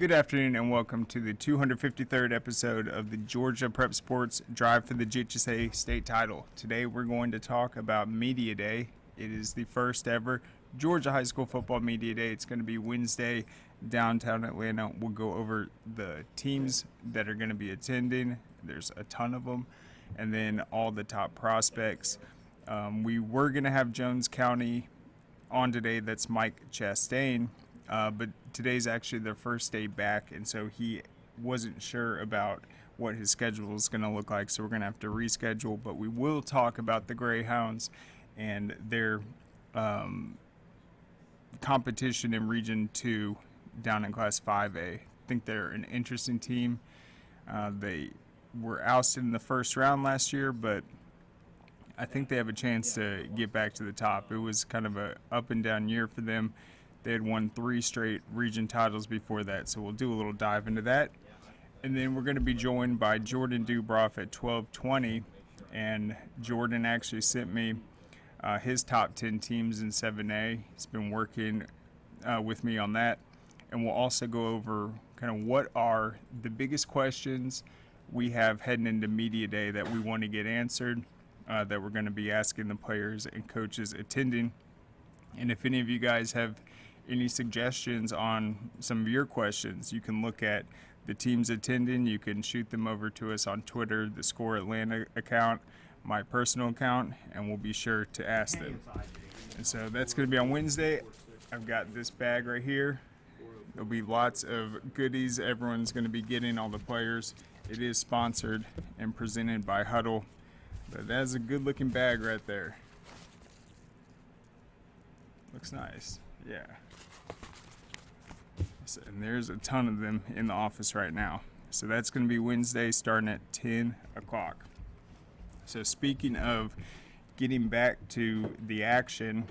Good afternoon and welcome to the 253rd episode of the Georgia Prep Sports Drive for the GHSA State Title. Today we're going to talk about Media Day. It is the first ever Georgia High School Football Media Day. It's going to be Wednesday, downtown Atlanta. We'll go over the teams that are going to be attending. There's a ton of them. And then all the top prospects. We were going to have Jones County on today. That's Mike Chastain. But today's actually their first day back, and so he wasn't sure about what his schedule is going to look like, so we're going to have to reschedule. But we will talk about the Greyhounds and their competition in Region 2 down in Class 5A. I think they're an interesting team. They were ousted in the first round last year, but I think they have a chance to get back to the top. It was kind of a up and down year for them. They had won 3 straight region titles before that, so we'll do a little dive into that. And then we're going to be joined by Jordan Dubrof at 12:20, and Jordan actually sent me his top 10 teams in 7A. He's been working with me on that, and we'll also go over kind of what are the biggest questions we have heading into Media Day that we want to get answered, that we're going to be asking the players and coaches attending. And if any of you guys have any suggestions on some of your questions, you can look at the teams attending. You can shoot them over to us on Twitter, the Score Atlanta account, my personal account, and we'll be sure to ask them. And so that's going to be on Wednesday. I've got this bag right here. There'll be lots of goodies everyone's going to be getting, all the players. It is sponsored and presented by Huddle, but that's a good looking bag right there. Looks nice. Yeah. And there's a ton of them in the office right now. So that's going to be Wednesday starting at 10 o'clock. So speaking of getting back to the action,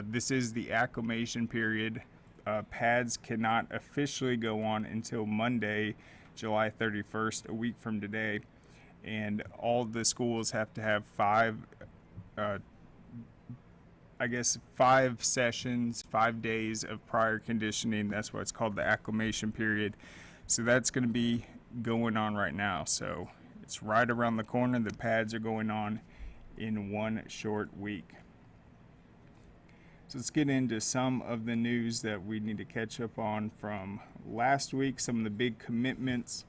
this is the acclimation period. Pads cannot officially go on until Monday, July 31st, a week from today. And all the schools have to have 5 sessions, 5 days of prior conditioning. That's why it's called the acclimation period. So that's going to be going on right now. So it's right around the corner. The pads are going on in 1 short week. So let's get into some of the news that we need to catch up on from last week. Some of the big commitments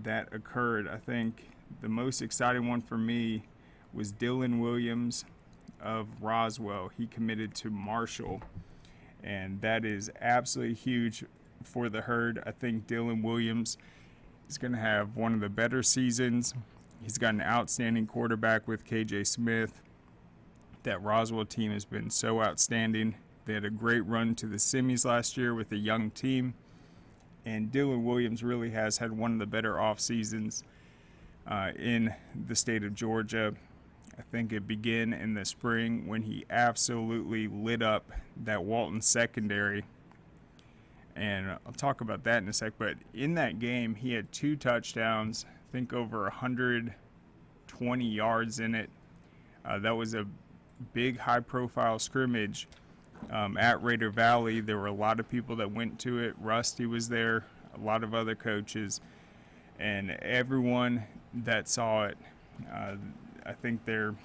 that occurred. I think the most exciting one for me was Dylan Williams of Roswell. He committed to Marshall, and that is absolutely huge for the Herd. I think Dylan Williams is going to have one of the better seasons. He's got an outstanding quarterback with KJ Smith. That Roswell team has been so outstanding. They had a great run to the semis last year with a young team, and Dylan Williams really has had one of the better off seasons in the state of Georgia. I think it began in the spring when he absolutely lit up that Walton secondary. And I'll talk about that in a sec. But in that game, he had 2 touchdowns, I think over 120 yards in it. That was a big high-profile scrimmage at Raider Valley. There were a lot of people that went to it. Rusty was there, a lot of other coaches. And everyone that saw it, I think their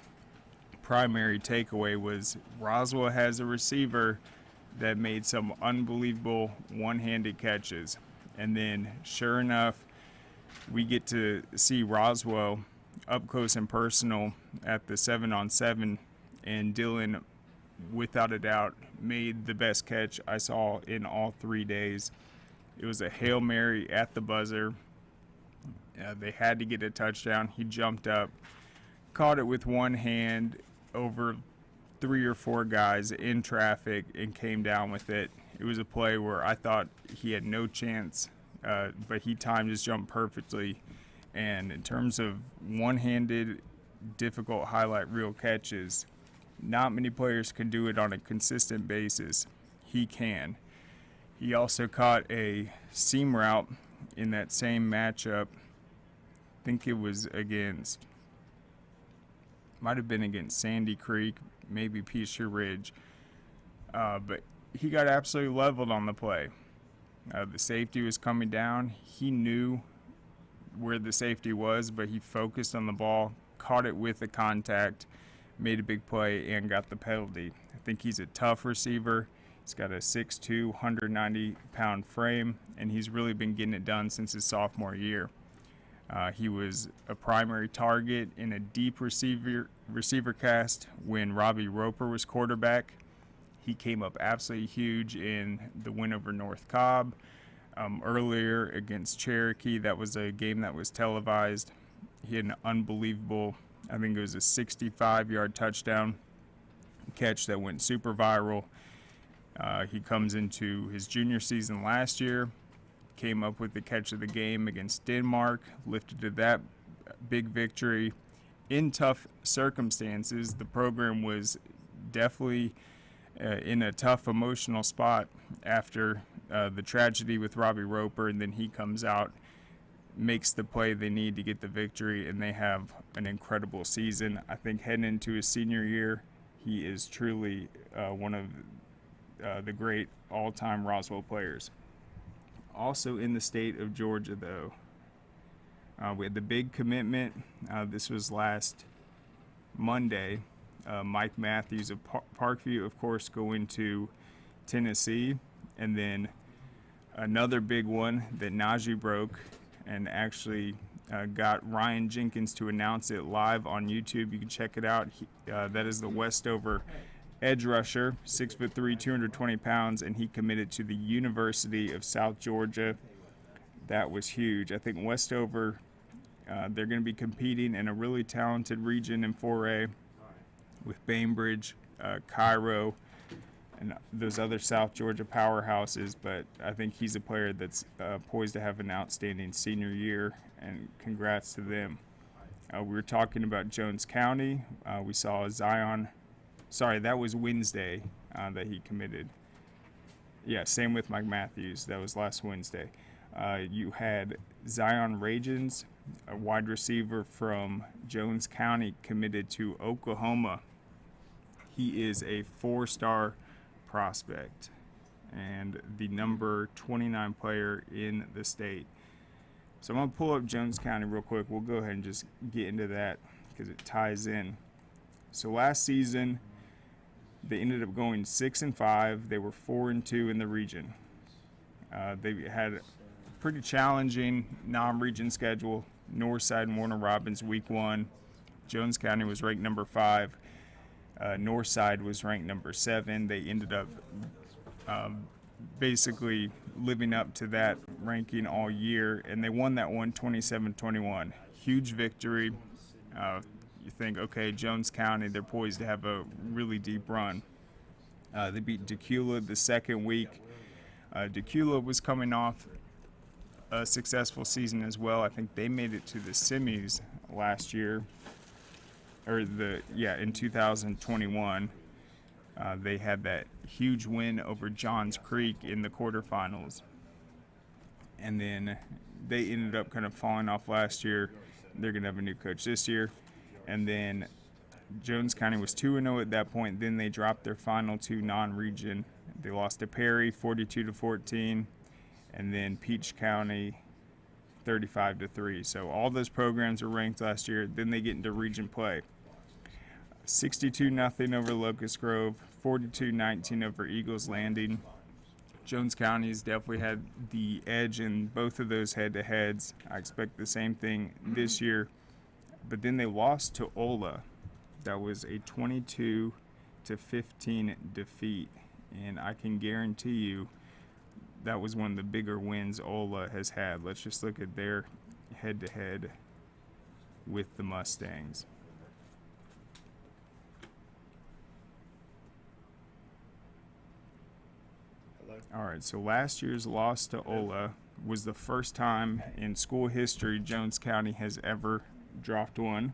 primary takeaway was Roswell has a receiver that made some unbelievable one-handed catches. And then, sure enough, we get to see Roswell up close and personal at the 7-on-7, and Dylan, without a doubt, made the best catch I saw in all 3 days. It was a Hail Mary at the buzzer. They had to get a touchdown. He jumped up, caught it with one hand over 3 or 4 guys in traffic, and came down with it. It was a play where I thought he had no chance, but he timed his jump perfectly. And in terms of one-handed, difficult highlight reel catches, not many players can do it on a consistent basis. He can. He also caught a seam route in that same matchup. I think it was against, might have been against Sandy Creek, maybe Peachtree Ridge. But he got absolutely leveled on the play. The safety was coming down. He knew where the safety was, but he focused on the ball, caught it with the contact, made a big play, and got the penalty. I think he's a tough receiver. He's got a 6'2", 190-pound frame, and he's really been getting it done since his sophomore year. He was a primary target in a deep receiver cast when Robbie Roper was quarterback. He came up absolutely huge in the win over North Cobb. Earlier against Cherokee, that was a game that was televised. He had an unbelievable, I think it was a 65-yard touchdown catch that went super viral. He comes into his junior season last year, came up with the catch of the game against Denmark, lifted to that big victory in tough circumstances. The program was definitely in a tough emotional spot after the tragedy with Robbie Roper, and then he comes out, makes the play they need to get the victory, and they have an incredible season. I think heading into his senior year, he is truly one of the great all-time Roswell players. Also in the state of Georgia, though, we had the big commitment. This was last Monday. Mike Matthews of Parkview, of course, going to Tennessee. And then another big one that Najee broke and actually got Ryan Jenkins to announce it live on YouTube. You can check it out. That is the Westover edge rusher, 6'3", 220 pounds, and he committed to the University of South Georgia. That was huge. I think Westover, they're going to be competing in a really talented region in 4A with Bainbridge, Cairo, and those other South Georgia powerhouses, but I think he's a player that's poised to have an outstanding senior year, and congrats to them. We were talking about Jones County. We saw Zion. Sorry, that was Wednesday that he committed. Yeah, same with Mike Matthews. That was last Wednesday. You had Zion Ragens, a wide receiver from Jones County, committed to Oklahoma. He is a 4-star prospect and the number 29 player in the state. So I'm going to pull up Jones County real quick. We'll go ahead and just get into that because it ties in. So last season, they ended up going 6-5. They were 4-2 in the region. They had a pretty challenging non-region schedule. Northside and Warner Robins week 1. Jones County was ranked number 5. Northside was ranked number 7. They ended up basically living up to that ranking all year, and they won that one 27-21. Huge victory. You think, okay, Jones County, they're poised to have a really deep run. They beat Decula the second week. Decula was coming off a successful season as well. I think they made it to the semis last year, or in 2021. They had that huge win over Johns Creek in the quarterfinals, and then they ended up kind of falling off last year. They're going to have a new coach this year. And then Jones County was 2-0 at that point. Then they dropped their final 2 non-region. They lost to Perry 42-14, and then Peach County 35-3. So all those programs were ranked last year. Then they get into region play. 62-0 over Locust Grove, 42-19 over Eagles Landing. Jones County has definitely had the edge in both of those head-to-heads. I expect the same thing this year. But then they lost to Ola. That was a 22-15 defeat. And I can guarantee you that was one of the bigger wins Ola has had. Let's just look at their head-to-head with the Mustangs. All right, so last year's loss to Ola was the first time in school history Jones County has ever dropped one.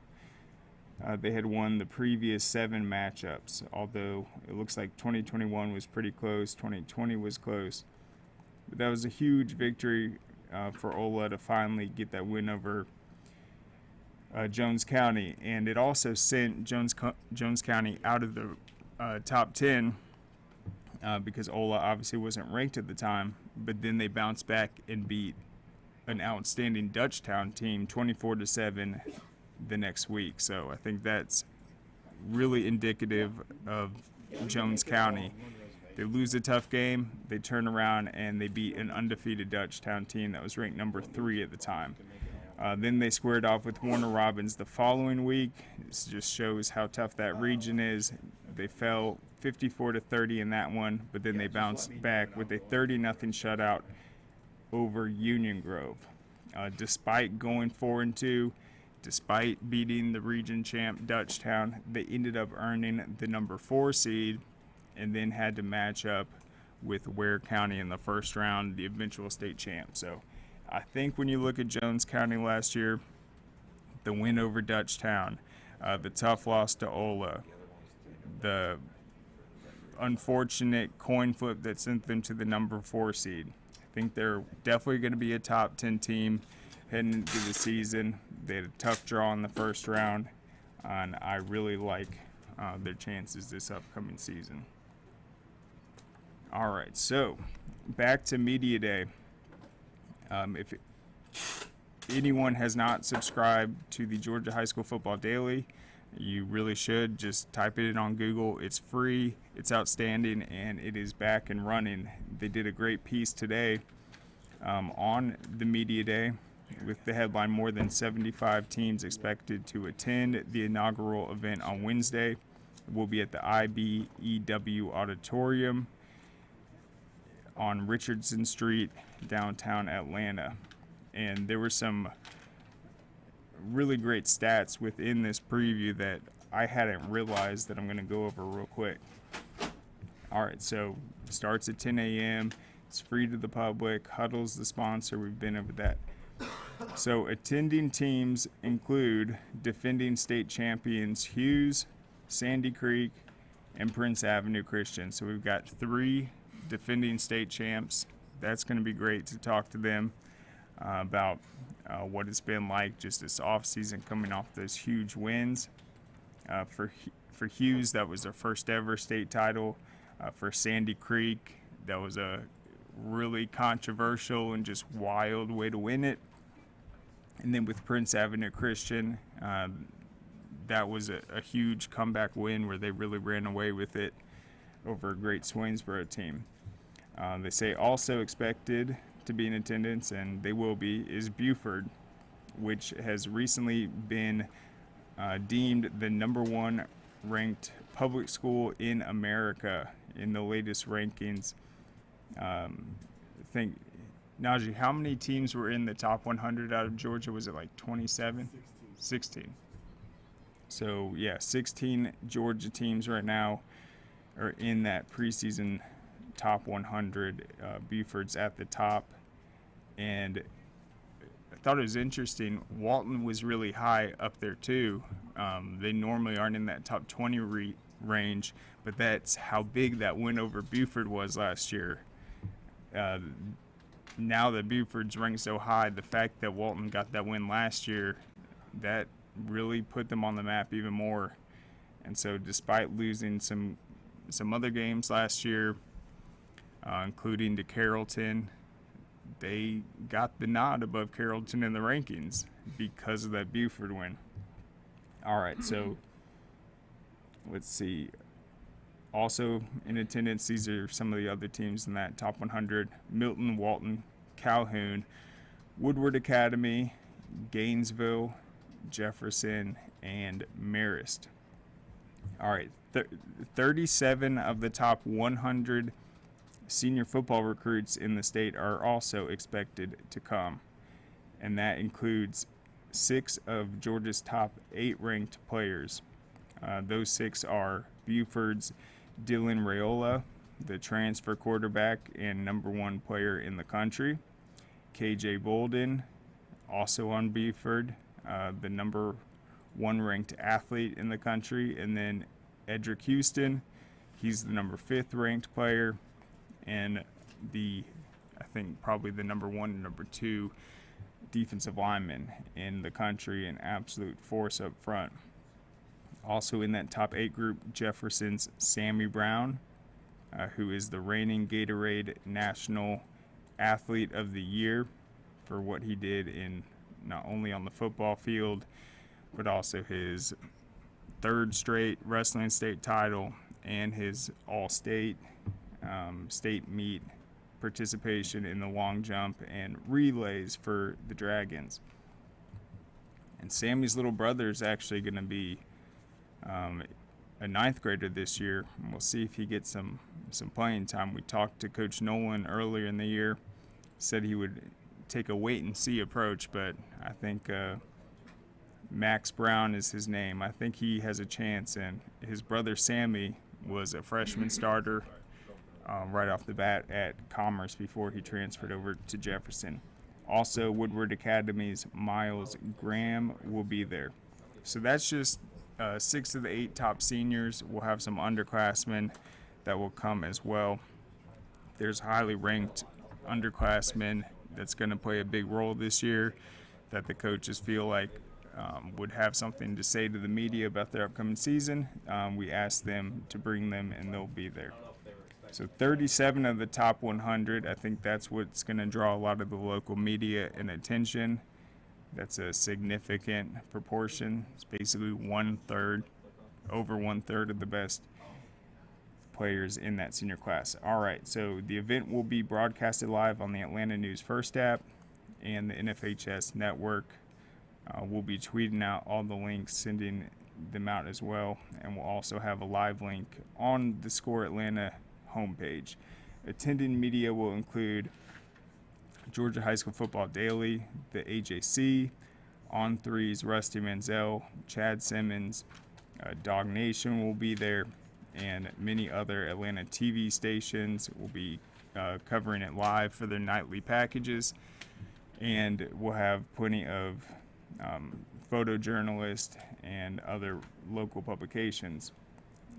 They had won the previous 7 matchups, although it looks like 2021 was pretty close, 2020 was close. But that was a huge victory for Ola to finally get that win over Jones County, and it also sent Jones County out of the top 10 because Ola obviously wasn't ranked at the time, but then they bounced back and beat an outstanding Dutchtown team 24-7 the next week. So I think that's really indicative of Jones County. They lose a tough game, they turn around and they beat an undefeated Dutchtown team that was ranked number 3 at the time. Then they squared off with Warner Robins the following week. This just shows how tough that region is. They fell 54-30 in that one, but then they bounced back with a 30-0 shutout over Union Grove. Despite going 4-2, despite beating the region champ Dutchtown, they ended up earning the number 4 seed and then had to match up with Ware County in the first round, the eventual state champ. So I think when you look at Jones County last year, the win over Dutchtown, the tough loss to Ola, the unfortunate coin flip that sent them to the number 4 seed. I think they're definitely going to be a top 10 team heading into the season. They had a tough draw in the first round, and I really like their chances this upcoming season. All right, so back to Media Day. If anyone has not subscribed to the Georgia High School Football Daily, you really should. Just type it in on Google. It's free, it's outstanding, and it is back and running. They did a great piece today on the Media Day with the headline, "More than 75 teams expected to attend the inaugural event on Wednesday." It will be at the IBEW Auditorium on Richardson Street, downtown Atlanta. And there were some really great stats within this preview that I hadn't realized that I'm going to go over real quick. All right, so it starts at 10 a.m. It's free to the public. Huddle's the sponsor. We've been over that. So attending teams include defending state champions Hughes, Sandy Creek, and Prince Avenue Christian. So we've got 3 defending state champs. That's going to be great to talk to them about what it's been like just this off season, coming off those huge wins. For Hughes, that was their first ever state title. For Sandy Creek, that was a really controversial and just wild way to win it. And then with Prince Avenue Christian, that was a huge comeback win where they really ran away with it over a great Swainsboro team. They say also expected to be in attendance, and they will be, is Buford, which has recently been deemed the number 1 ranked public school in America in the latest rankings. I think, Najee, how many teams were in the top 100 out of Georgia? Was it like 27? 16. So, yeah, 16 Georgia teams right now are in that preseason top 100. Buford's at the top. And I thought it was interesting. Walton was really high up there, too. They normally aren't in that top 20 range, but that's how big that win over Buford was last year. Now that Buford's ranked so high, the fact that Walton got that win last year, that really put them on the map even more. And so despite losing some other games last year, including to Carrollton, they got the nod above Carrollton in the rankings because of that Buford win. All right, so let's see. Also in attendance, these are some of the other teams in that top 100. Milton, Walton, Calhoun, Woodward Academy, Gainesville, Jefferson, and Marist. All right, 37 of the top 100 senior football recruits in the state are also expected to come, and that includes 6 of Georgia's top 8 ranked players. Those 6 are Buford's Dylan Raiola, the transfer quarterback and number 1 player in the country. KJ Bolden, also on Buford, the number 1 ranked athlete in the country. And then Edric Houston, he's the number 5th ranked player, and I think probably the number 1 and number 2 defensive lineman in the country, an absolute force up front. Also in that top 8 group, Jefferson's Sammy Brown, who is the reigning Gatorade National Athlete of the Year for what he did in not only on the football field, but also his third straight wrestling state title and his all-state state meet participation in the long jump and relays for the Dragons. And Sammy's little brother is actually going to be a ninth grader this year. And we'll see if he gets some playing time. We talked to Coach Nolan earlier in the year, said he would take a wait-and-see approach, but I think Max Brown is his name. I think he has a chance, and his brother Sammy was a freshman starter right off the bat at Commerce before he transferred over to Jefferson. Also, Woodward Academy's Miles Graham will be there. So that's just 6 of the 8 top seniors. We'll have some underclassmen that will come as well. There's highly ranked underclassmen that's going to play a big role this year that the coaches feel like would have something to say to the media about their upcoming season. We asked them to bring them, and they'll be there. So 37 of the top 100, I think that's what's going to draw a lot of the local media and attention. That's a significant proportion. It's basically over one third of the best players in that senior class. All right, so the event will be broadcasted live on the Atlanta News First app and the NFHS network. We'll be tweeting out all the links, sending them out as well, and we'll also have a live link on the Score Atlanta homepage. Attending media will include Georgia High School Football Daily, the AJC, On Three's Rusty Manziel, Chad Simmons, Dog Nation will be there, and many other Atlanta TV stations will be covering it live for their nightly packages. And we'll have plenty of photojournalists and other local publications.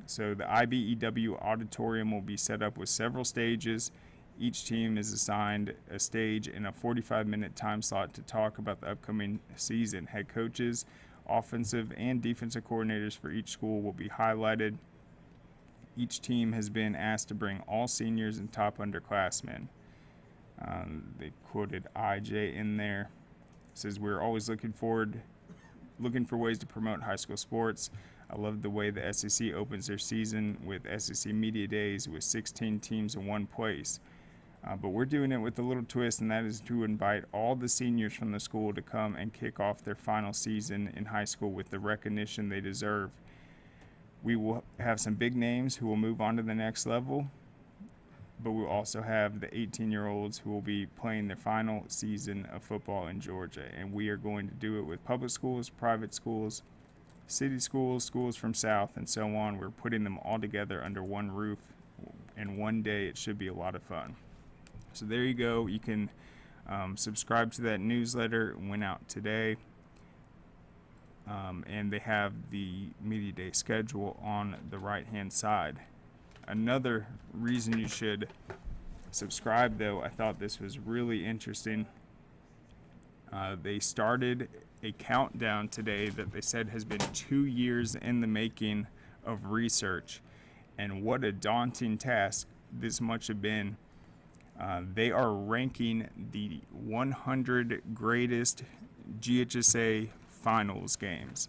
So the IBEW auditorium will be set up with several stages. Each team is assigned a stage and a 45-minute time slot to talk about the upcoming season. Head coaches, offensive and defensive coordinators for each school will be highlighted. Each team has been asked to bring all seniors and top underclassmen. They quoted IJ in there. It says, "We're always looking for ways to promote high school sports. I love the way the SEC opens their season with SEC Media Days with 16 teams in one place. But we're doing it with a little twist, and that is to invite all the seniors from the school to come and kick off their final season in high school with the recognition they deserve. We will have some big names who will move on to the next level, but we'll also have the 18-year-olds who will be playing their final season of football in Georgia. And we are going to do it with public schools, private schools, city schools, schools from South, and so on. We're putting them all together under one roof, and one day it should be a lot of fun." So there you go. You can subscribe to that newsletter. It went out today. And they have the Media Day schedule on the right-hand side. Another reason you should subscribe, though, I thought this was really interesting. They started a countdown today that they said has been 2 years in the making of research. And what a daunting task this much have been. They are ranking the 100 greatest GHSA finals games.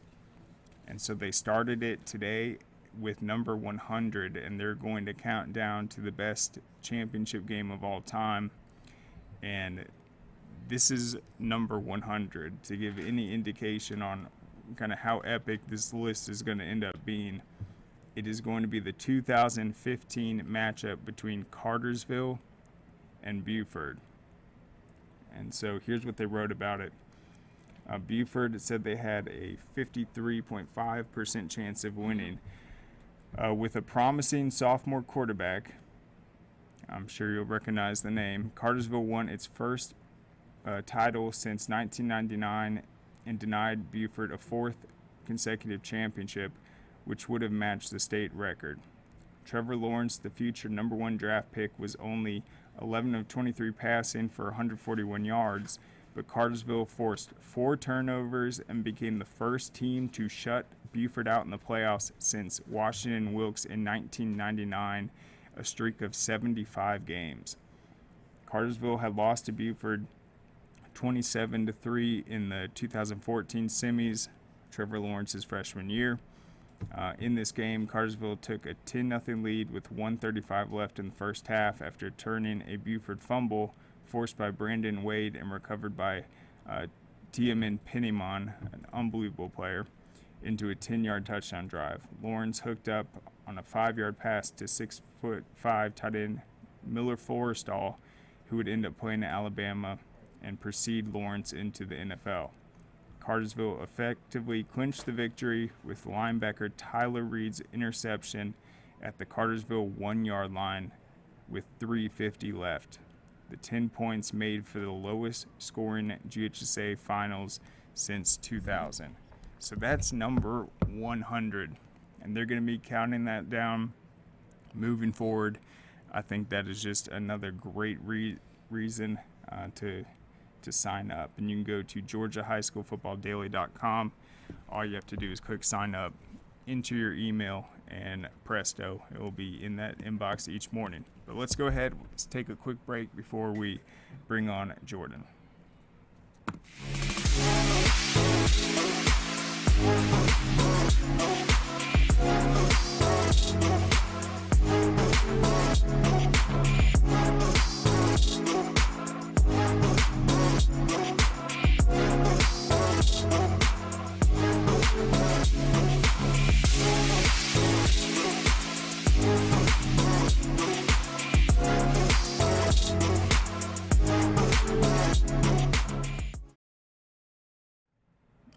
And so they started it today with number 100, and they're going to count down to the best championship game of all time. And this is number 100 to give any indication on kind of how epic this list is going to end up being. It is going to be the 2015 matchup between Cartersville and Buford. And so here's what they wrote about it. Buford said they had a 53.5% chance of winning. With a promising sophomore quarterback, I'm sure you'll recognize the name, Cartersville won its first title since 1999 and denied Buford a fourth consecutive championship, which would have matched the state record. Trevor Lawrence, the future number 1 draft pick, was only 11 of 23 passing for 141 yards, but Cartersville forced 4 turnovers and became the first team to shut Buford out in the playoffs since Washington Wilkes in 1999 a streak of 75 games. Cartersville had lost to Buford 27-3 in the 2014 semis, Trevor Lawrence's freshman year. In this game, Cartersville took a 10-0 lead with 1:35 left in the first half after turning a Buford fumble forced by Brandon Wade and recovered by Tiamin Penimon, an unbelievable player, into a 10-yard touchdown drive. Lawrence hooked up on a 5-yard pass to 6'5" tight end Miller Forrestall, who would end up playing at Alabama and precede Lawrence into the NFL. Cartersville effectively clinched the victory with linebacker Tyler Reed's interception at the Cartersville 1-yard line with 3:50 left. The 10 points made for the lowest scoring GHSA finals since 2000. So that's number 100, and they're going to be counting that down moving forward. I think that is just another great reason to sign up. And you can go to GeorgiaHighSchoolFootballDaily.com. All you have to do is click sign up, enter your email, and presto, it will be in that inbox each morning. But let's go ahead, let's take a quick break before we bring on Jordan.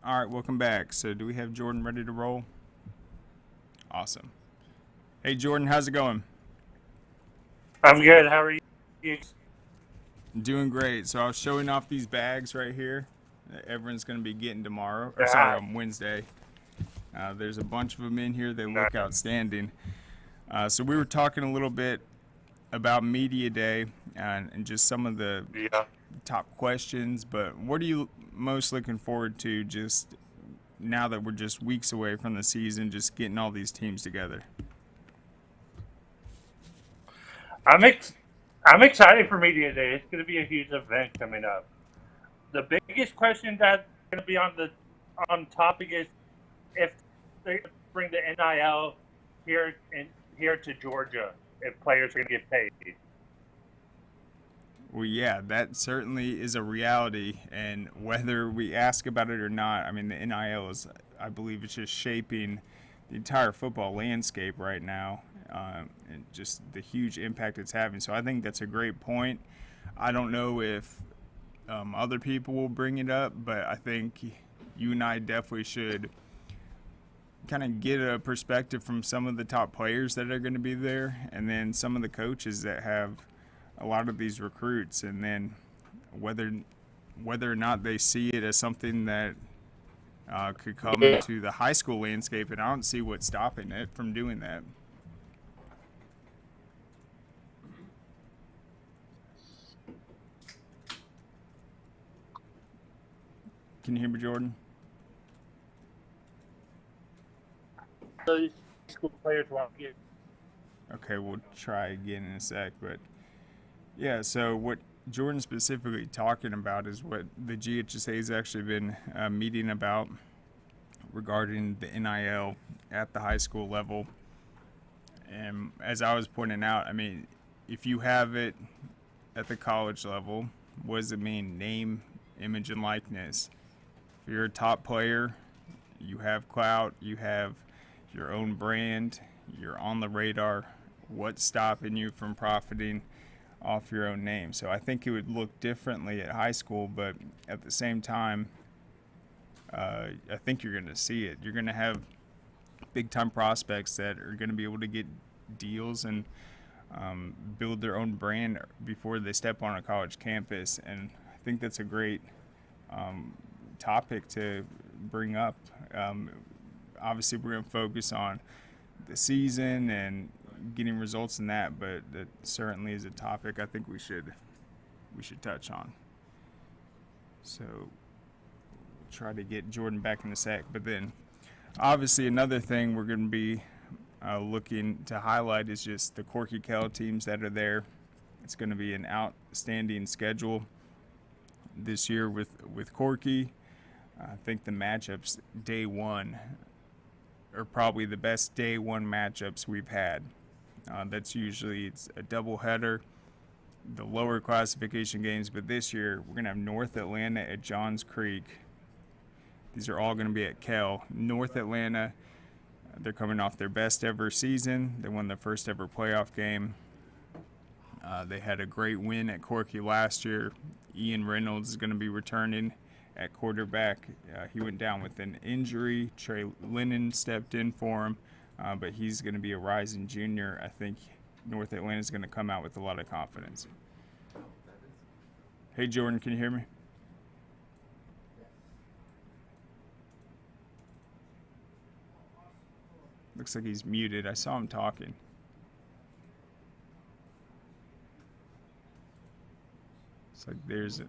All right, welcome back. So do we have Jordan ready to roll? Awesome. Hey, Jordan, how's it going? I'm good. How are you? Doing great. So I was showing off these bags right here that everyone's going to be getting tomorrow. Or sorry, on Wednesday. There's a bunch of them in here. They look outstanding. So we were talking a little bit about Media Day and just some of the top questions. But what are you most looking forward to just now that we're just weeks away from the season, just getting all these teams together? I'm excited for Media Day. It's going to be a huge event coming up. The biggest question that's going to be on topic is if they bring the NIL here to Georgia, if players are going to get paid. Well, yeah, that certainly is a reality, and whether we ask about it or not, I mean, the NIL is, I believe, it's just shaping the entire football landscape right now, and just the huge impact it's having. So I think that's a great point. I don't know if other people will bring it up, but I think you and I definitely should kind of get a perspective from some of the top players that are going to be there, and then some of the coaches that have a lot of these recruits, and then whether or not they see it as something that could come into the high school landscape, and I don't see what's stopping it from doing that. Can you hear me, Jordan? Those school players want to get. Okay, we'll try again in a sec, but yeah, so what Jordan's specifically talking about is what the GHSA has actually been meeting about regarding the NIL at the high school level. And as I was pointing out, I mean, if you have it at the college level, what does it mean? Name, image, and likeness. If you're a top player, you have clout, you have your own brand, you're on the radar. What's stopping you from profiting off your own name? So I think it would look differently at high school, but at the same time, I think you're going to see it. You're going to have big-time prospects that are going to be able to get deals and build their own brand before they step on a college campus, and I think that's a great topic to bring up. Obviously, we're going to focus on the season and getting results in that, but that certainly is a topic I think we should touch on. So we'll try to get Jordan back in a sec, but then obviously another thing we're going to be looking to highlight is just the Corky Kell teams that are there. It's going to be an outstanding schedule this year with Corky. I think the matchups day one are probably the best day one matchups we've had. That's usually it's a doubleheader, the lower classification games, but this year we're going to have North Atlanta at Johns Creek. These are all going to be at Kell. North Atlanta, they're coming off their best ever season. They won their first ever playoff game. They had a great win at Corky last year. Ian Reynolds is going to be returning at quarterback. He went down with an injury. Trey Lennon stepped in for him, but he's going to be a rising junior. I think North Atlanta is going to come out with a lot of confidence. Hey, Jordan, can you hear me? Looks like he's muted. I saw him talking. It's like there's a...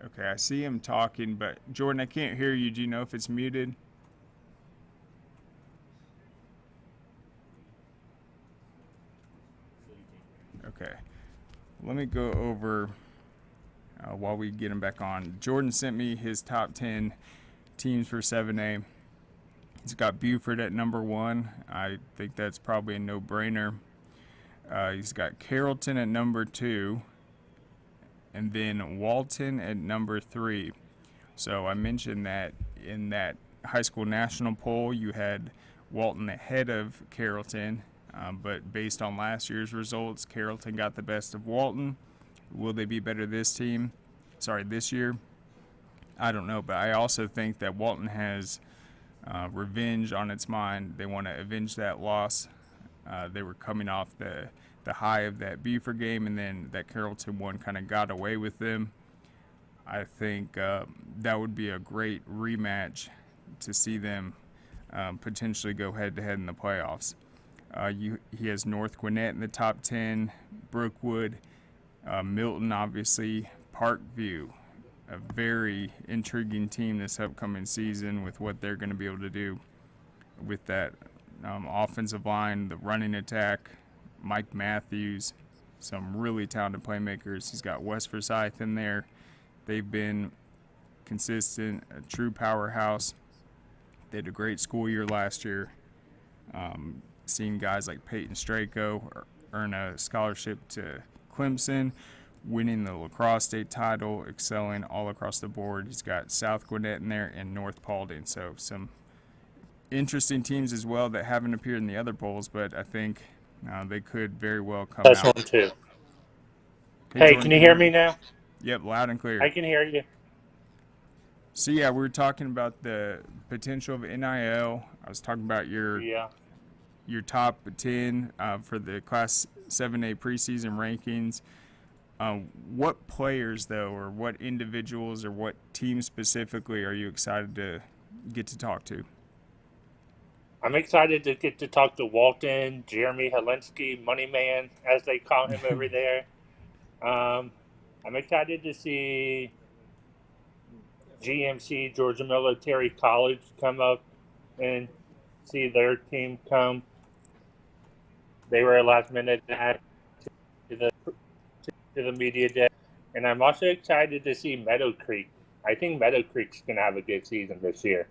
Okay, I see him talking, but Jordan, I can't hear you. Do you know if it's muted? Okay. Let me go over while we get him back on. Jordan sent me his top 10 teams for 7A. He's got Buford at number 1. I think that's probably a no-brainer. He's got Carrollton at number 2. And then Walton at number 3. So I mentioned that in that high school national poll, you had Walton ahead of Carrollton. But based on last year's results, Carrollton got the best of Walton. Will they be better this year? I don't know, but I also think that Walton has revenge on its mind. They want to avenge that loss. They were coming off the high of that Buford game, and then that Carrollton one kind of got away with them. I think that would be a great rematch to see them potentially go head-to-head in the playoffs. He has North Gwinnett in the top 10, Brookwood, Milton, obviously, Parkview, a very intriguing team this upcoming season with what they're going to be able to do with that offensive line, the running attack, Mike Matthews, some really talented playmakers. He's got West Forsyth in there. They've been consistent, a true powerhouse. They had a great school year last year. Seeing guys like Peyton Straco earn a scholarship to Clemson, winning the lacrosse state title, excelling all across the board. He's got South Gwinnett in there and North Paulding. So some interesting teams as well that haven't appeared in the other polls, but I think they could very well come That's out. one too. Hey, Jordan, can you hear me now? Yep, loud and clear. I can hear you. So yeah, we were talking about the potential of NIL. I was talking about your top 10 for the Class 7A preseason rankings. What players, though, or what individuals, or what teams specifically are you excited to get to talk to? I'm excited to get to talk to Walton, Jeremy Helinski, Moneyman, as they call him over there. I'm excited to see GMC, Georgia Military College, come up and see their team come. They were a last-minute add to the media day. And I'm also excited to see Meadow Creek. I think Meadow Creek's going to have a good season this year.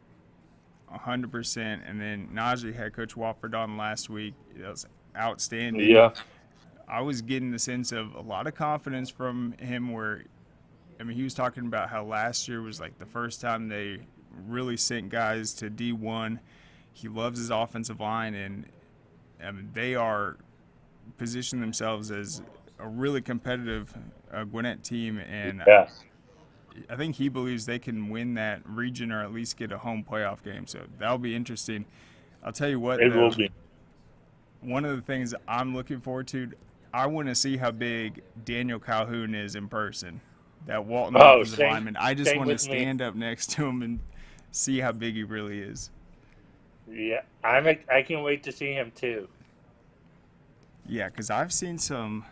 100%. And then Najee had Coach Wofford on last week. It was outstanding. Yeah. I was getting the sense of a lot of confidence from him where, I mean, he was talking about how last year was like the first time they really sent guys to D1. He loves his offensive line, and I mean, they are positioning themselves as a really competitive Gwinnett team, and Yes. I think he believes they can win that region or at least get a home playoff game. So that'll be interesting. I'll tell you what, It will be. One of the things I'm looking forward to, I want to see how big Daniel Calhoun is in person. That Walton offensive lineman. I just want to stand up next to him and see how big he really is. Yeah, I can't wait to see him too. Yeah, because I've seen some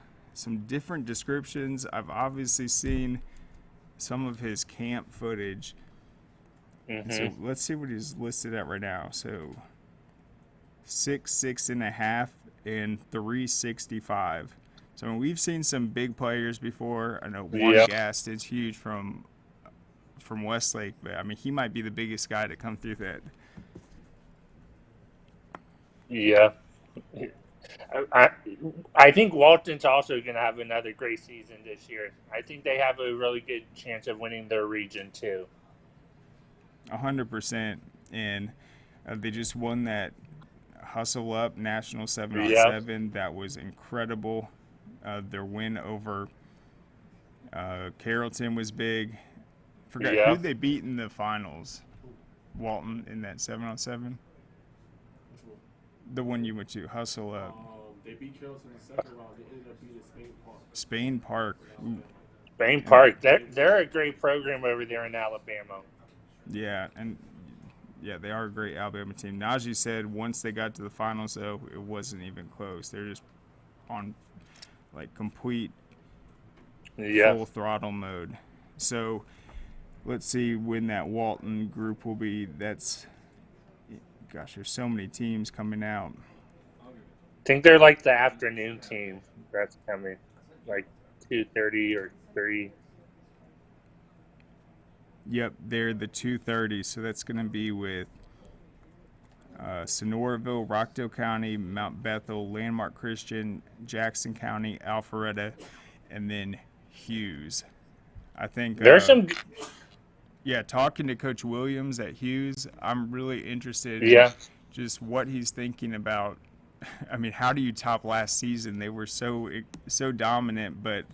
different descriptions. I've obviously seen some of his camp footage, And so let's see what he's listed at right now. So 6'6.5", and 365. So I mean, we've seen some big players before. I know Juan Gaston's huge from Westlake, but I mean he might be the biggest guy to come through that. Yeah. I think Walton's also going to have another great season this year. I think they have a really good chance of winning their region too. 100%, and they just won that Hustle Up National 7-on-7. That was incredible. Their win over Carrollton was big. Forgot who they beat in the finals. Walton in that 7-on-7. The one you went to, Hustle Up. They beat Carrollton in the second round. They ended up beating Spain Park. Spain Park. Spain Park. They're a great program over there in Alabama. Yeah, and they are a great Alabama team. Najee said once they got to the finals, though, it wasn't even close. They're just on like complete full throttle mode. So let's see when that Walton group will be. Gosh, there's so many teams coming out. I think they're like the afternoon team that's coming, like 2:30 or 3. Yep, they're the 2:30, so that's going to be with Sonoraville, Rockdale County, Mount Bethel, Landmark Christian, Jackson County, Alpharetta, and then Hughes. I think there's some. Yeah, talking to Coach Williams at Hughes, I'm really interested in just what he's thinking about. I mean, how do you top last season? They were so dominant, but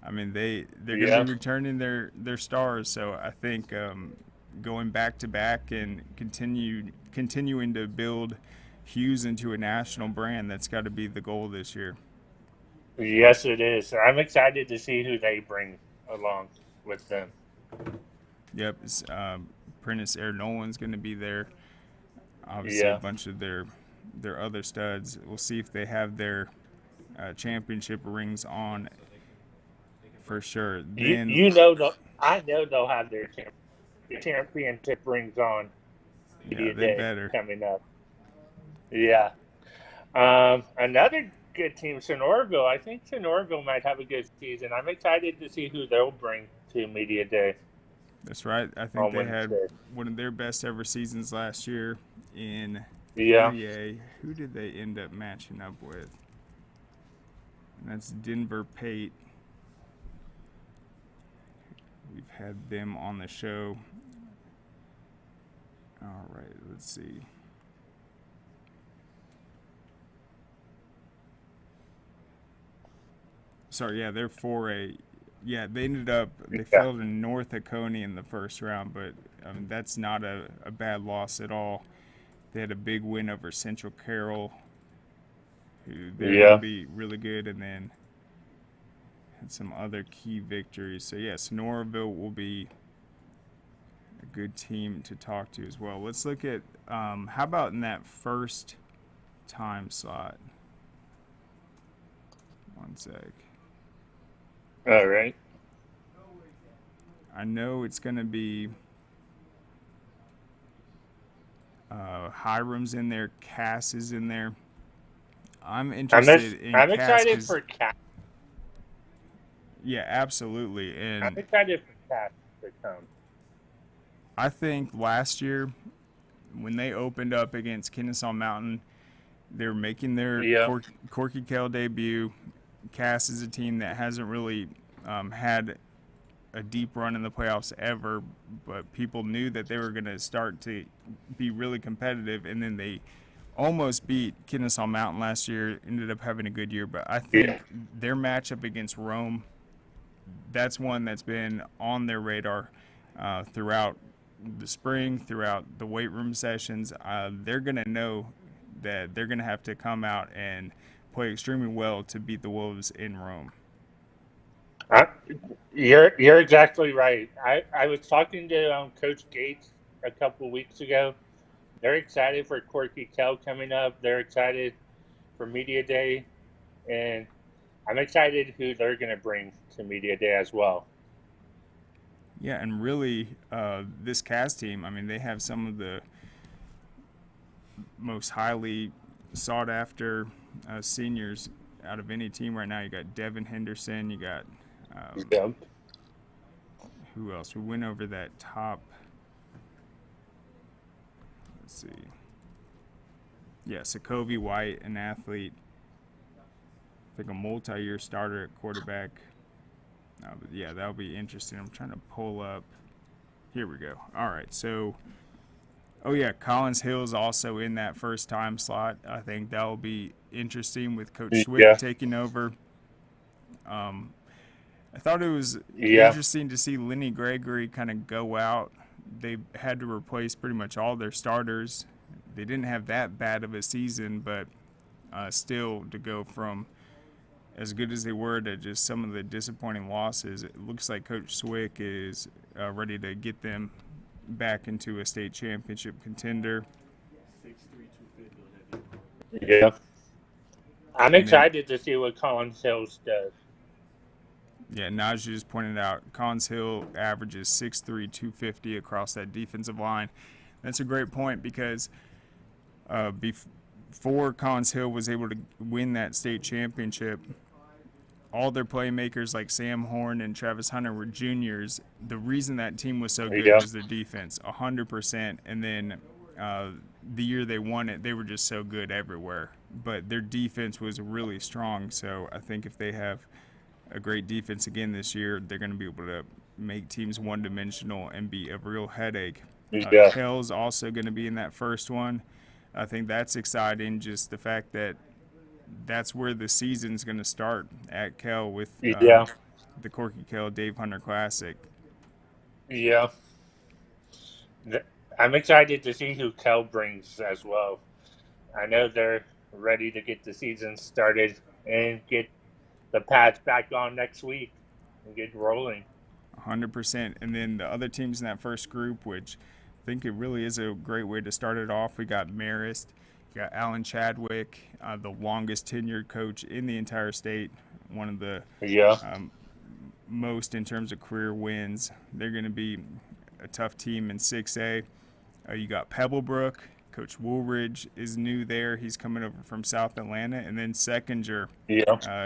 I mean they're going to be returning their stars. So I think going back to back and continuing to build Hughes into a national brand, that's got to be the goal this year. Yes, it is. I'm excited to see who they bring along with them. Yep, Prentice Air Nolan's going to be there. Obviously, a bunch of their other studs. We'll see if they have their championship rings on for sure. I know they'll have their championship rings on. Yeah, they better. Coming up. Yeah. Another good team, Sonoraville. I think Sonoraville might have a good season. I'm excited to see who they'll bring to Media Day. That's right. I think they had one of their best ever seasons last year in 3A. Who did they end up matching up with? And that's Denver Pate. We've had them on the show. All right, let's see. Sorry, yeah, they're 4A. Yeah, they ended up they fell to North Oconee in the first round, but I mean that's not a bad loss at all. They had a big win over Central Carroll, who they're going to be really good, and then had some other key victories. So yeah, Sonoraville will be a good team to talk to as well. Let's look at how about in that first time slot. One sec. All right. I know it's going to be Hiram's in there, Cass is in there. I'm interested in I'm Cass excited for Cass. Yeah, absolutely. And I'm excited for Cass to come. I think last year when they opened up against Kennesaw Mountain, they were making their Corky Kell debut. Cass is a team that hasn't really had a deep run in the playoffs ever, but people knew that they were going to start to be really competitive, and then they almost beat Kennesaw Mountain last year, ended up having a good year. But I think their matchup against Rome, that's one that's been on their radar throughout the spring, throughout the weight room sessions. They're going to know that they're going to have to come out and play extremely well to beat the Wolves in Rome. You're exactly right. I was talking to Coach Gates a couple of weeks ago. They're excited for Corky Kell coming up. They're excited for Media Day, and I'm excited who they're going to bring to Media Day as well. Yeah, and really, this Cast team, I mean, they have some of the most highly sought after seniors out of any team right now. You got Devin Henderson, you got Yeah. who else? We went over that top. Let's see. Yeah, Sokovie White, an athlete. I think a multi-year starter at quarterback. But yeah, that'll be interesting. I'm trying to pull up. Here we go. All right, so. Oh yeah, Collins Hill's also in that first time slot. I think that will be interesting with Coach Swick taking over. I thought it was interesting to see Lenny Gregory kind of go out. They had to replace pretty much all their starters. They didn't have that bad of a season, but still to go from as good as they were to just some of the disappointing losses, it looks like Coach Swick is ready to get them back into a state championship contender. 6'3", 250. Yeah. I'm excited to see what Collins Hills does. Yeah, Najee just pointed out Collins Hill averages 6'3", 250 across that defensive line. That's a great point because before Collins Hill was able to win that state championship, all their playmakers like Sam Horn and Travis Hunter were juniors. The reason that team was so good was their defense, 100%. And then the year they won it, they were just so good everywhere. But their defense was really strong. So I think if they have a great defense again this year, they're going to be able to make teams one-dimensional and be a real headache. Kell's also going to be in that first one. I think that's exciting, just the fact that that's where the season's going to start at Kell with the Corky Kell Dave Hunter Classic. Yeah. I'm excited to see who Kell brings as well. I know they're ready to get the season started and get the pads back on next week and get rolling. 100%. And then the other teams in that first group, which I think it really is a great way to start it off. We got Marist. You got Alan Chadwick, the longest tenured coach in the entire state, one of the most in terms of career wins. They're going to be a tough team in 6A. You got Pebblebrook. Coach Woolridge is new there. He's coming over from South Atlanta. And then Seconder,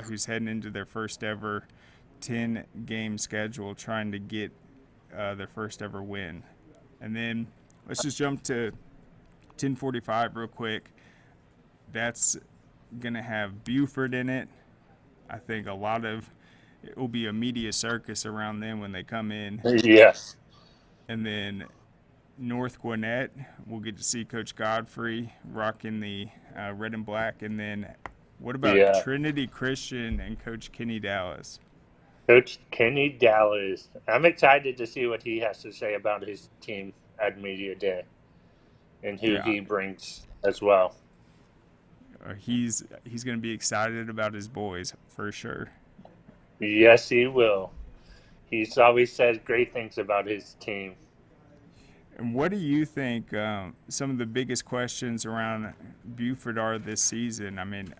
who's heading into their first ever 10-game schedule, trying to get their first ever win. And then let's just jump to 1045 real quick. That's going to have Buford in it. I think it will be a media circus around them when they come in. Yes. And then North Gwinnett, we'll get to see Coach Godfrey rocking the red and black. And then what about Trinity Christian and Coach Kenny Dallas? Coach Kenny Dallas. I'm excited to see what he has to say about his team at Media Day and who he brings as well. He's going to be excited about his boys for sure. Yes, he will. He's always said great things about his team. And what do you think some of the biggest questions around Buford are this season? I mean,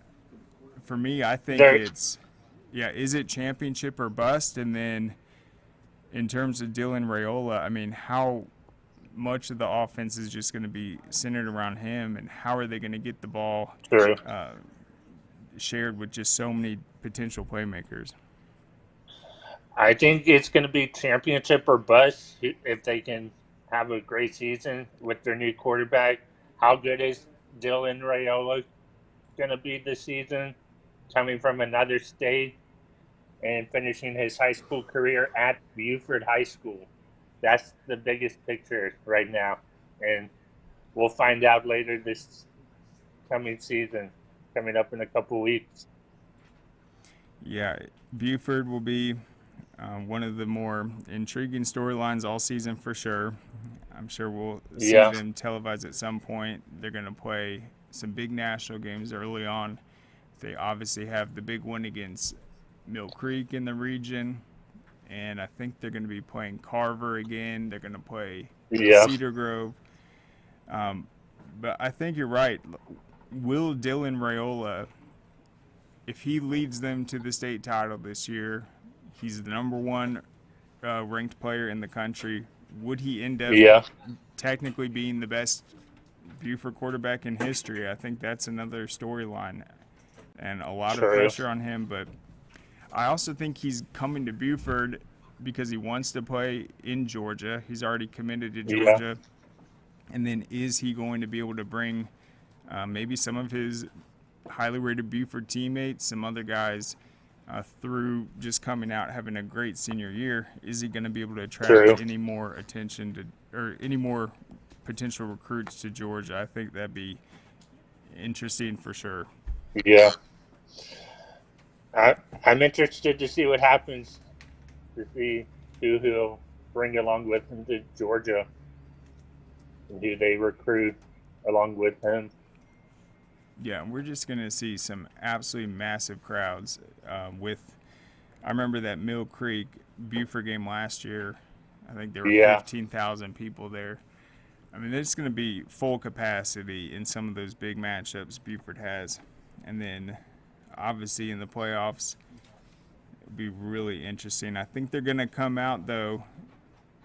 for me, I think is it championship or bust? And then in terms of Dylan Raiola, I mean, how much of the offense is just going to be centered around him, and how are they going to get the ball shared with just so many potential playmakers? I think it's going to be championship or bust if they can have a great season with their new quarterback. How good is Dylan Raiola going to be this season, coming from another state and finishing his high school career at Buford High School? That's the biggest picture right now. And we'll find out later this coming season, coming up in a couple weeks. Yeah, Buford will be one of the more intriguing storylines all season for sure. I'm sure we'll see them televised at some point. They're going to play some big national games early on. They obviously have the big one against Mill Creek in the region, and I think they're going to be playing Carver again. They're going to play Cedar Grove. But I think you're right. Will Dylan Raiola, if he leads them to the state title this year, he's the number one ranked player in the country. Would he end up technically being the best Buford quarterback in history? I think that's another storyline and a lot of pressure on him. But I also think he's coming to Buford because he wants to play in Georgia. He's already committed to Georgia. And then is he going to be able to bring maybe some of his highly rated Buford teammates, some other guys, through just coming out having a great senior year? Is he going to be able to attract any more attention to, or any more potential recruits to Georgia? I think that'd be interesting for sure. Yeah. I'm interested to see what happens, to see who he'll bring along with him to Georgia and who they recruit along with him. Yeah, we're just going to see some absolutely massive crowds I remember that Mill Creek Buford game last year. I think there were 15,000 people there. I mean, it's going to be full capacity in some of those big matchups Buford has. And then, obviously, in the playoffs, it'll be really interesting. I think they're going to come out, though,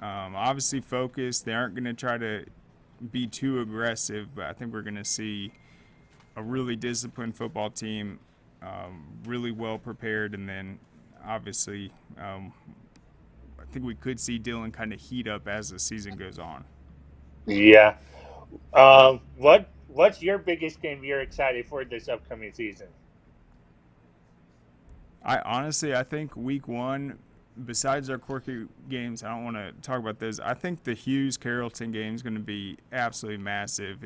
obviously focused. They aren't going to try to be too aggressive, but I think we're going to see a really disciplined football team, really well prepared, and then obviously I think we could see Dillon kind of heat up as the season goes on. Yeah. What's your biggest game you're excited for this upcoming season? I think week one, besides our quirky games, I don't want to talk about those. I think the Hughes-Carrollton game is going to be absolutely massive.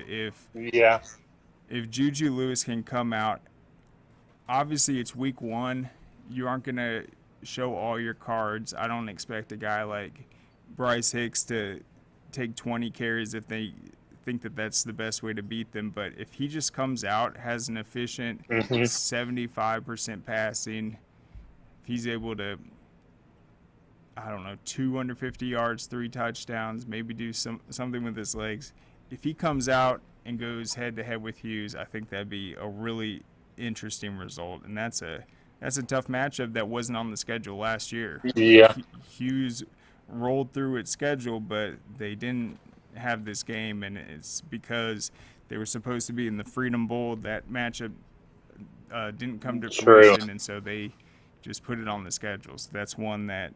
If Juju Lewis can come out, obviously it's week one. You aren't going to show all your cards. I don't expect a guy like Bryce Hicks to take 20 carries if they think that that's the best way to beat them. But if he just comes out, has an efficient 75% passing, if he's able to, 250 yards, 3 touchdowns, maybe do something with his legs. If he comes out and goes head-to-head with Hughes, I think that'd be a really interesting result. And that's a tough matchup that wasn't on the schedule last year. Yeah. Hughes rolled through its schedule, but they didn't have this game, and it's because they were supposed to be in the Freedom Bowl. That matchup didn't come to fruition, and so they just put it on the schedule. So that's one that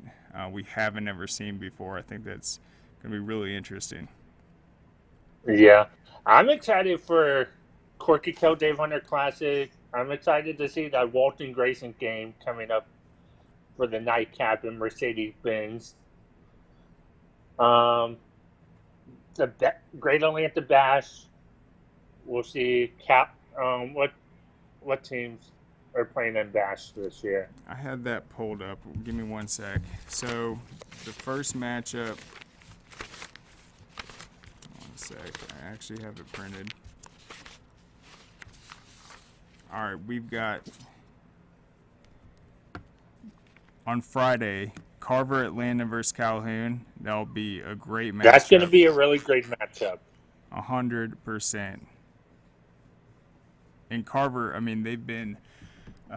we haven't ever seen before. I think that's going to be really interesting. Yeah. I'm excited for Corky Kell Dave Hunter Classic. I'm excited to see that Walton Grayson game coming up for the nightcap in Mercedes-Benz. The Great Atlanta Bash. We'll see. What teams are playing in Bash this year? I had that pulled up. Give me one sec. So the first matchup. One sec. I actually have it printed. All right, we've got on Friday, Carver Atlanta versus Calhoun. That'll be a great matchup. That's going to be a really great matchup. 100%. And Carver, I mean, they've been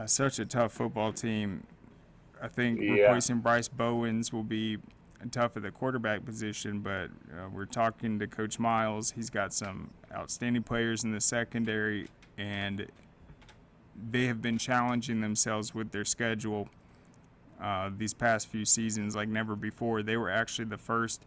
such a tough football team. I think replacing Bryce Bowens will be tough at the quarterback position, but we're talking to Coach Miles. He's got some outstanding players in the secondary, and they have been challenging themselves with their schedule these past few seasons like never before. They were actually the first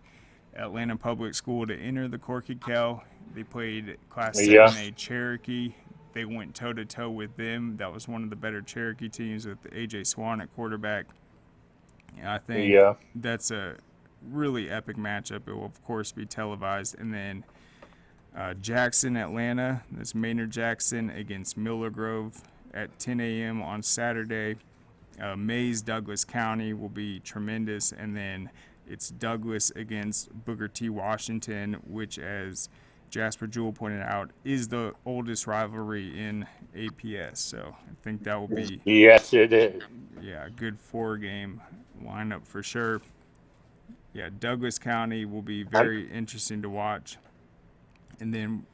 Atlanta public school to enter the Corky Kell. They played Class 7A Cherokee. They went toe-to-toe with them. That was one of the better Cherokee teams with A.J. Swan at quarterback. And I think that's a really epic matchup. It will, of course, be televised. And then Jackson, Atlanta. That's Maynard Jackson against Miller Grove at 10 a.m. on Saturday. Mays, Douglas County will be tremendous. And then it's Douglas against Booker T. Washington, which, as Jasper Jewell pointed out, is the oldest rivalry in APS. So I think that will be yes, it is. Yeah, a good 4-game lineup for sure. Yeah, Douglas County will be very interesting to watch. And then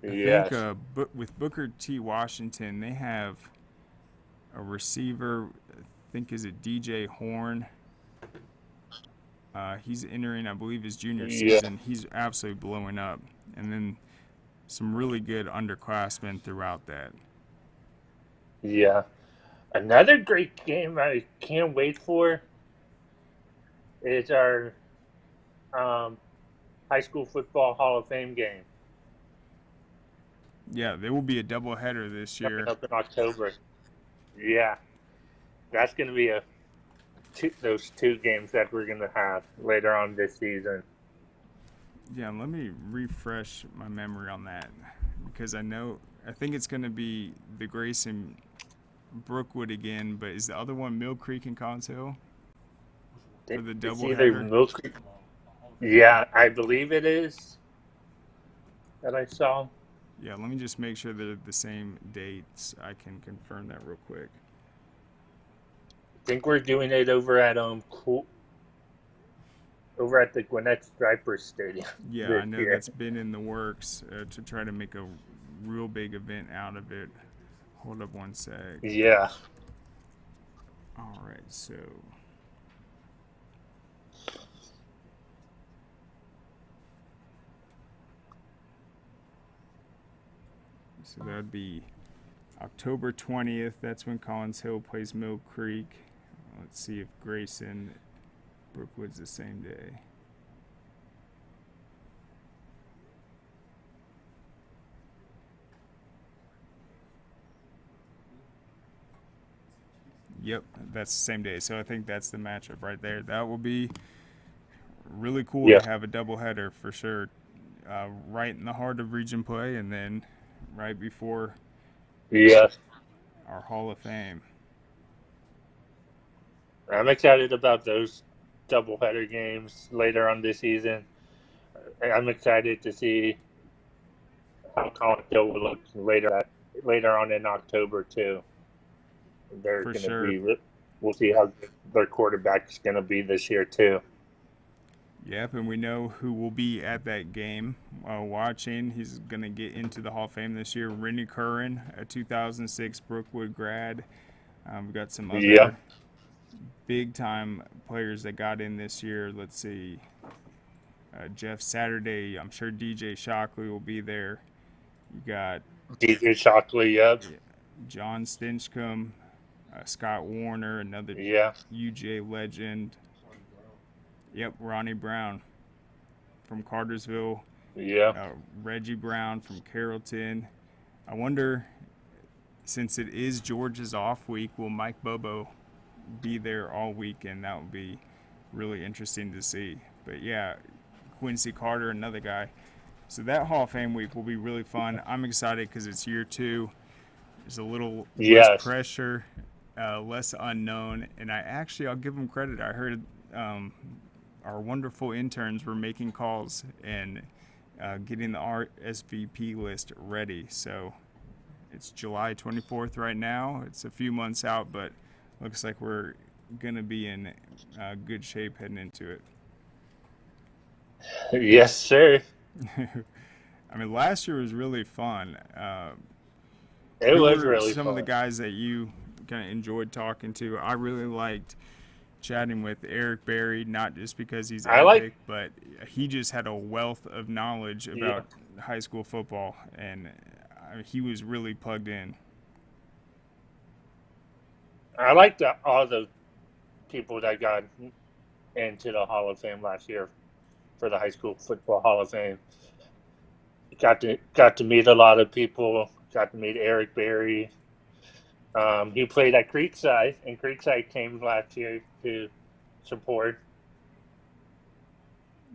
I think with Booker T. Washington, they have a receiver, I think is it DJ Horn. He's entering, I believe, his junior Yeah. season. He's absolutely blowing up. And then some really good underclassmen throughout that. Yeah. Another great game I can't wait for is our high school football Hall of Fame game Yeah, there will be a doubleheader this coming year. up in October. Yeah, that's going to be those two games that we're going to have later on this season. Yeah, let me refresh my memory on that because I think it's going to be the Grayson Brookwood again, but is the other one Mill Creek and Collins Hill for the It's either doubleheader? Mill Creek. Yeah, I believe it is that I saw. Yeah, let me just make sure they're the same dates. I can confirm that real quick. I think we're doing it over at the Gwinnett Stripers Stadium. Yeah, I know that's been in the works to try to make a real big event out of it. Hold up one sec. Yeah. All right, so that'd be October 20th. That's when Collins Hill plays Mill Creek. Let's see if Grayson Brookwood's the same day. Yep, that's the same day. So I think that's the matchup right there. That will be really cool to have a doubleheader for sure. Right in the heart of region play, and then right before our Hall of Fame. I'm excited about those doubleheader games later on this season. I'm excited to see how Collins Hill will look later on in October too. They're going to be. We'll see how their quarterback is going to be this year too. Yep, and we know who will be at that game watching. He's going to get into the Hall of Fame this year. Rennie Curran, a 2006 Brookwood grad. We've got some other big-time players that got in this year. Let's see. Jeff Saturday. I'm sure DJ Shockley will be there. You got DJ Shockley, yep. John Stinchcomb, Scott Warner, another UJ legend. Yep, Ronnie Brown from Cartersville. Yeah. Reggie Brown from Carrollton. I wonder, since it is George's off week, will Mike Bobo be there all week? And that would be really interesting to see. But yeah, Quincy Carter, another guy. So that Hall of Fame week will be really fun. I'm excited because it's year 2. There's a little less pressure, less unknown. And I'll give them credit. I heard our wonderful interns were making calls and getting the RSVP list ready. So it's July 24th right now. It's a few months out, but looks like we're going to be in good shape heading into it. Yes, sir. I mean, last year was really fun. It was really fun. Some of the guys that you kind of enjoyed talking to. I really liked chatting with Eric Berry, not just because he's epic, but he just had a wealth of knowledge about high school football, and he was really plugged in. I liked all the people that got into the Hall of Fame last year for the High School Football Hall of Fame. Got to meet a lot of people. Got to meet Eric Berry. He played at Creekside, and Creekside came last year to support.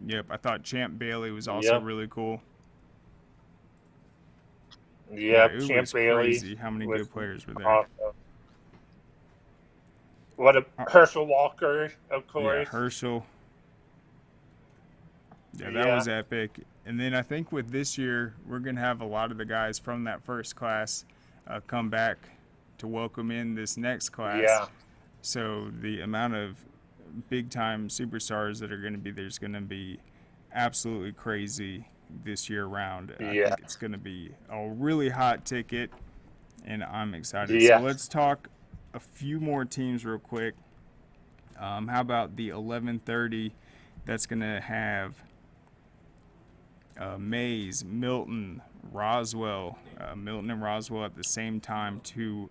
Yep, I thought Champ Bailey was also really cool. Yeah, Champ Bailey. Crazy how many good players were there. Awesome. Herschel Walker, of course. Yeah, Herschel. Yeah, that was epic. And then I think with this year, we're going to have a lot of the guys from that first class come back to welcome in this next class. Yeah. So the amount of big-time superstars that are going to be there is going to be absolutely crazy this year round. I think it's going to be a really hot ticket, and I'm excited. So let's talk a few more teams real quick. How about the 11:30 That's going to have Mays, Milton, Roswell, Milton and Roswell at the same time, two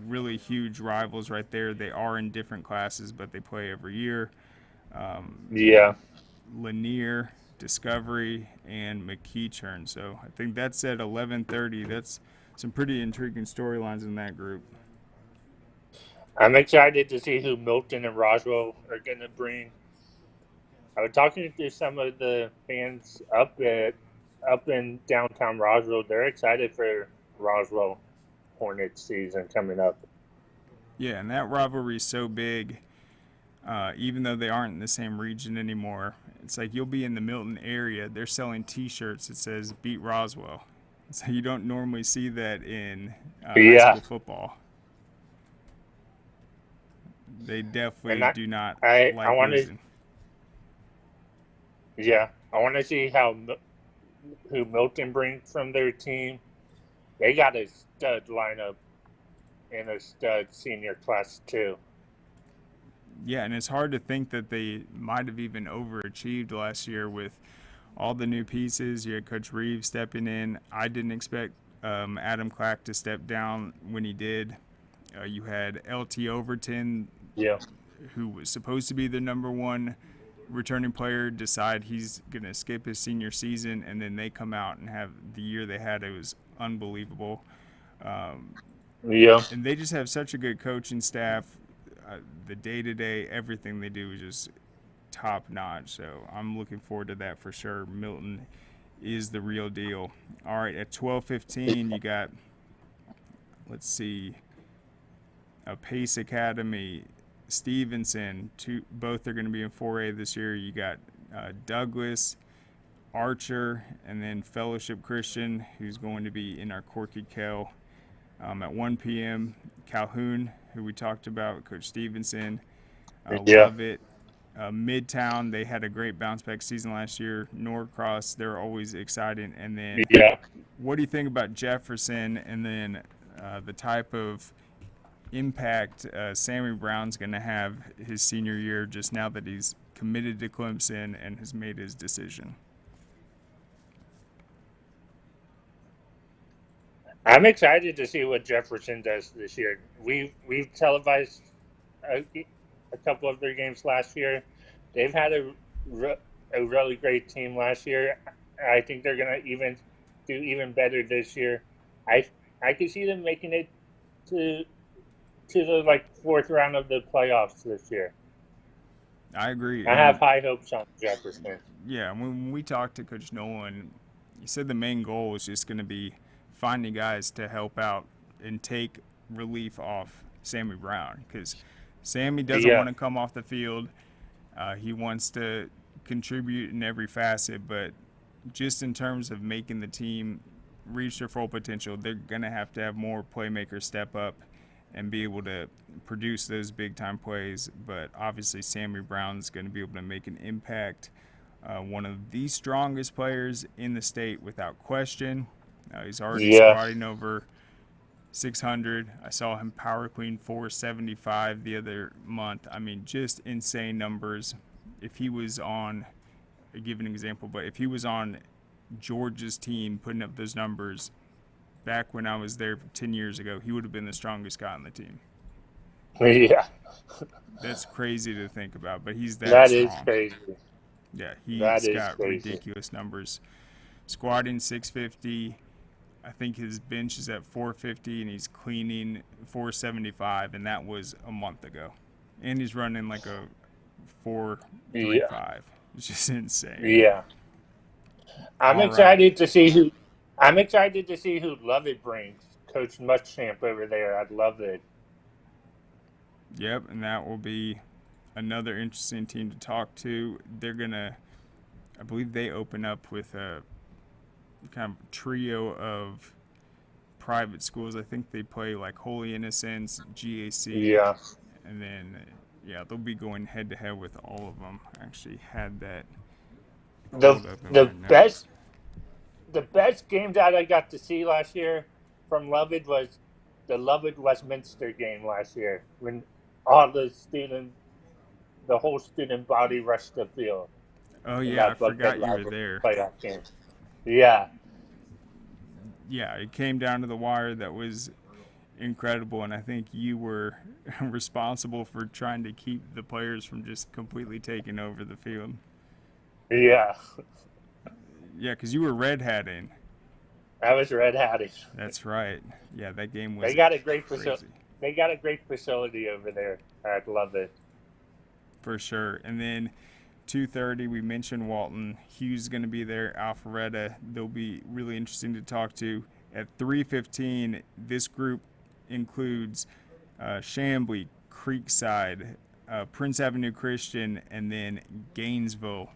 really huge rivals right there. They are in different classes, but they play every year. Yeah. Lanier, Discovery, and McEachern. So I think that's at 11:30. That's some pretty intriguing storylines in that group. I'm excited to see who Milton and Roswell are going to bring. I was talking to some of the fans up in downtown Roswell. They're excited for Roswell Hornets season coming up. Yeah, and that rivalry is so big, even though they aren't in the same region anymore. It's like you'll be in the Milton area. They're selling T-shirts that says "Beat Roswell," so you don't normally see that in high school football. They definitely do not like losing. Yeah, I want to see who Milton brings from their team. They got a stud lineup and a stud senior class too. Yeah, and it's hard to think that they might have even overachieved last year with all the new pieces. You had Coach Reeves stepping in. I didn't expect Adam Clack to step down when he did. You had LT Overton, who was supposed to be the number one returning player, decide he's going to skip his senior season, and then they come out and have the year they had. It was unbelievable. And they just have such a good coaching staff. The day-to-day, everything they do is just top-notch. So I'm looking forward to that for sure. Milton is the real deal. All right, at 12:15, you got, let's see, a Pace Academy, Stevenson. Both are going to be in 4A this year. You got Douglas, Archer, and then Fellowship Christian, who's going to be in our Corky Kell. At 1 p.m., Calhoun, who we talked about, Coach Stevenson. Love it. Midtown, they had a great bounce-back season last year. Norcross, they're always exciting. And then what do you think about Jefferson and then the type of impact Sammy Brown's going to have his senior year just now that he's committed to Clemson and has made his decision? I'm excited to see what Jefferson does this year. We've televised a couple of their games last year. They've had a really great team last year. I think they're going to do even better this year. I can see them making it to the fourth round of the playoffs this year. I agree. I have high hopes on Jefferson. Yeah, when we talked to Coach Nolan, he said the main goal is just going to be finding guys to help out and take relief off Sammy Brown, because Sammy doesn't want to come off the field. He wants to contribute in every facet, but just in terms of making the team reach their full potential, they're going to have more playmakers step up and be able to produce those big-time plays. But obviously Sammy Brown's going to be able to make an impact. One of the strongest players in the state without question. He's already squatting over 600. I saw him power clean 475 the other month. I mean, just insane numbers. If he was on, I give an example, but if he was on Georgia's team putting up those numbers back when I was there 10 years ago, he would have been the strongest guy on the team. Yeah. That's crazy to think about, but he's that strong. That is crazy. Yeah, he's got ridiculous numbers. Squatting 650. I think his bench is at 450, and he's cleaning 475, and that was a month ago. And he's running like a 435. It's just insane. Yeah. I'm excited to see who Lovett brings. Coach Muschamp over there. I'd love it. Yep, and that will be another interesting team to talk to. They're gonna, I believe they open up with a kind of trio of private schools. I think they play like Holy Innocents, GHSA, and then they'll be going head to head with all of them. I actually had that. The best game that I got to see last year from Lovett was the Lovett Westminster game last year, when all the students the whole student body rushed the field. Oh in yeah, I that Buckhead forgot you were rivalry there. playoff game. Yeah, Yeah, it came down to the wire. That was incredible, and I think you were responsible for trying to keep the players from just completely taking over the field. yeah. Yeah, because you were red hatting. I was red hatting. That's right. Yeah, that game was They got a great crazy They got a great facility over there. I love it. for sure. And then 2:30, we mentioned Walton. Hughes is going to be there. Alpharetta, they'll be really interesting to talk to. At 3:15, this group includes Chambly, Creekside, Prince Avenue Christian, and then Gainesville.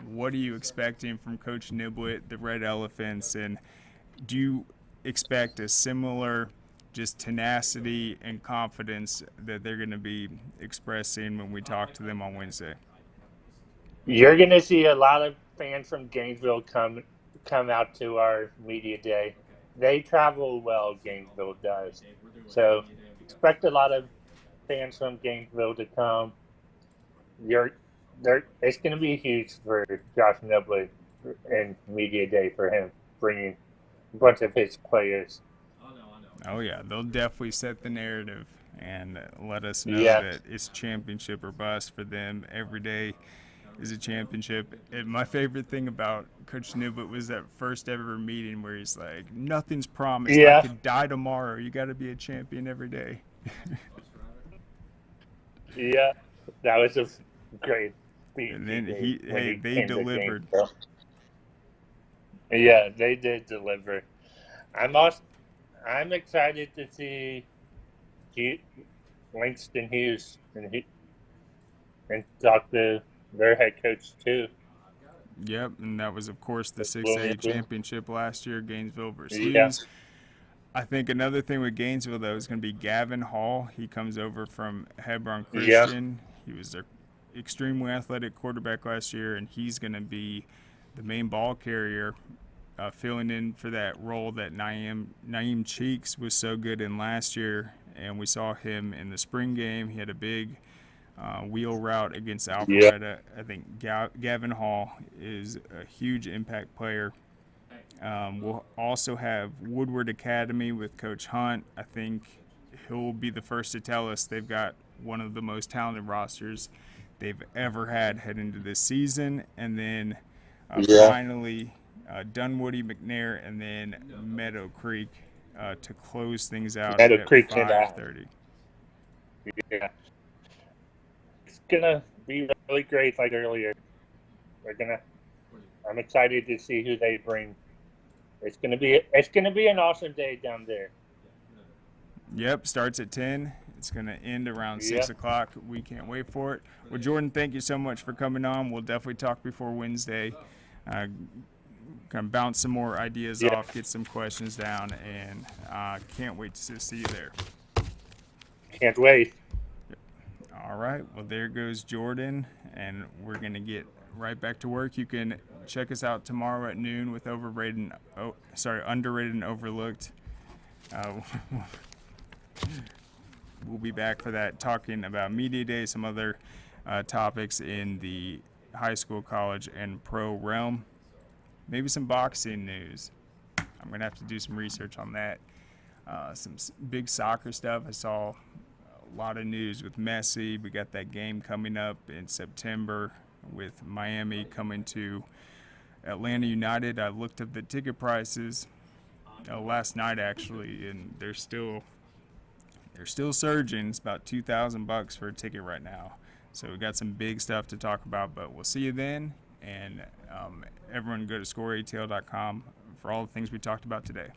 What are you expecting from Coach Niblett, the Red Elephants, and do you expect a similar just tenacity and confidence that they're going to be expressing when we talk to them on Wednesday? You're going to see a lot of fans from Gainesville come out to our media day. They travel well, Gainesville does. So expect a lot of fans from Gainesville to come. It's going to be huge for Josh Niblett and media day for him, bringing a bunch of his players. Oh yeah, they'll definitely set the narrative and let us know Yeah. that it's championship or bust for them. Every day is a championship. And my favorite thing about Coach Niblett was that first ever meeting where he's like, nothing's promised. Yeah. I could die tomorrow. You got to be a champion every day. Yeah, that was a great speech. And then when they came to delivered. Gainesville. Yeah, they did deliver. I'm excited to see Langston Hughes and talk to their head coach too. Yep, and that was, of course, the 6A Wilmington. championship last year, Gainesville versus Yeah. Hughes. I think another thing with Gainesville, though, is going to be Gavin Hall. He comes over from Hebron Yeah. Christian. He was their extremely athletic quarterback last year, and he's going to be the main ball carrier, filling in for that role that Naeem Cheeks was so good in last year. And we saw him in the spring game. He had a big wheel route against Alpharetta. I think Gavin Hall is a huge impact player. We'll also have Woodward Academy with Coach Hunt. I think he'll be the first to tell us they've got one of the most talented rosters they've ever had heading into this season. And then finally, Dunwoody, McNair, and then Meadow Creek to close things out Meadow at Creek 5:30. Yeah, it's gonna be really great. Like earlier, I'm excited to see who they bring. It's gonna be an awesome day down there. Yep, starts at 10. It's going to end around 6 o'clock. We can't wait for it. Well, Jordan, thank you so much for coming on. We'll definitely talk before Wednesday. Kind of bounce some more ideas off, get some questions down, and can't wait to see you there. Can't wait. All right. Well, there goes Jordan, and we're going to get right back to work. You can check us out tomorrow at noon with underrated and overlooked. We'll be back for that, talking about Media Day, some other topics in the high school, college, and pro realm. Maybe some boxing news. I'm going to have to do some research on that. Some big soccer stuff. I saw a lot of news with Messi. We got that game coming up in September with Miami coming to Atlanta United. I looked up the ticket prices last night, actually, and they're still surging. It's about $2,000 for a ticket right now. So we got some big stuff to talk about, but we'll see you then. And everyone go to scoreatl.com for all the things we talked about today.